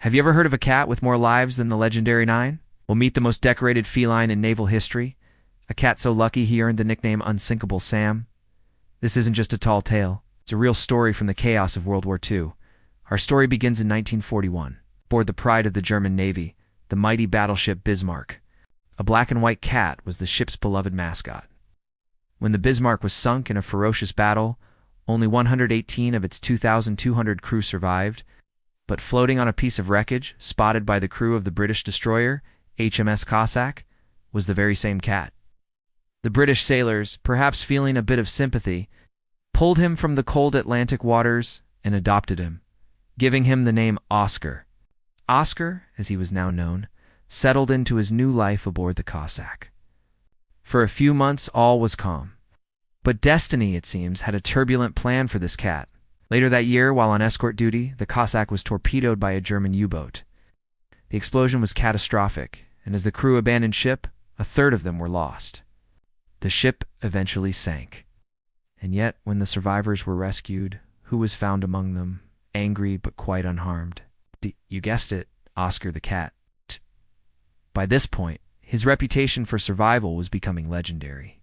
Have you ever heard of a cat with more lives than the legendary 9? Well, meet the most decorated feline in naval history. A cat so lucky he earned the nickname Unsinkable Sam. This isn't just a tall tale. It's a real story from the chaos of World War II. Our story begins in 1941, aboard the pride of the German Navy, the mighty battleship Bismarck. A black and white cat was the ship's beloved mascot. When the Bismarck was sunk in a ferocious battle, only 118 of its 2,200 crew survived, but floating on a piece of wreckage, spotted by the crew of the British destroyer, HMS Cossack, was the very same cat. The British sailors, perhaps feeling a bit of sympathy, pulled him from the cold Atlantic waters and adopted him, giving him the name Oscar. Oscar, as he was now known, settled into his new life aboard the Cossack. For a few months, all was calm. But destiny, it seems, had a turbulent plan for this cat. Later that year, while on escort duty, the Cossack was torpedoed by a German U-boat. The explosion was catastrophic, and as the crew abandoned ship, a third of them were lost. The ship eventually sank. And yet, when the survivors were rescued, who was found among them, angry but quite unharmed? You guessed it, Oscar the cat. By this point, his reputation for survival was becoming legendary.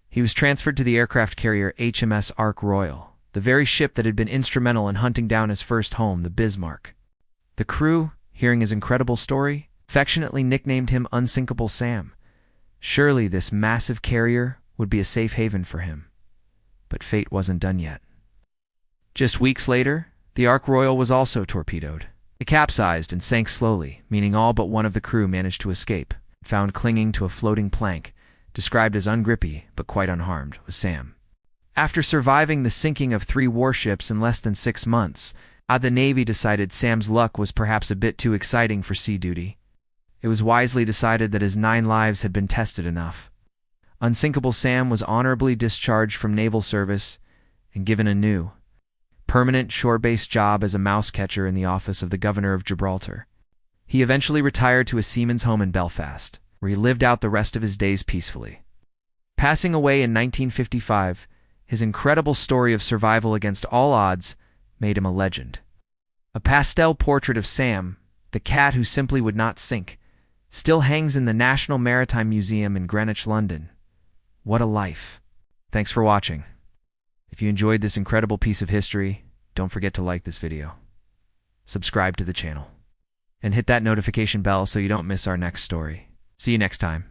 He was transferred to the aircraft carrier HMS Ark Royal, the very ship that had been instrumental in hunting down his first home, the Bismarck. The crew, hearing his incredible story, affectionately nicknamed him Unsinkable Sam. Surely this massive carrier would be a safe haven for him. But fate wasn't done yet. Just weeks later, the Ark Royal was also torpedoed. It capsized and sank slowly, meaning all but one of the crew managed to escape. Found clinging to a floating plank, described as ungrippy but quite unharmed, was Sam. After surviving the sinking of 3 warships in less than 6 months, the Navy decided Sam's luck was perhaps a bit too exciting for sea duty. It was wisely decided that his 9 lives had been tested enough. Unsinkable Sam was honorably discharged from naval service and given a new, permanent shore-based job as a mouse catcher in the office of the Governor of Gibraltar. He eventually retired to a seaman's home in Belfast, where he lived out the rest of his days peacefully. Passing away in 1955, his incredible story of survival against all odds made him a legend. A pastel portrait of Sam, the cat who simply would not sink, still hangs in the National Maritime Museum in Greenwich, London. What a life. Thanks for watching. If you enjoyed this incredible piece of history, don't forget to like this video, subscribe to the channel, and hit that notification bell so you don't miss our next story. See you next time.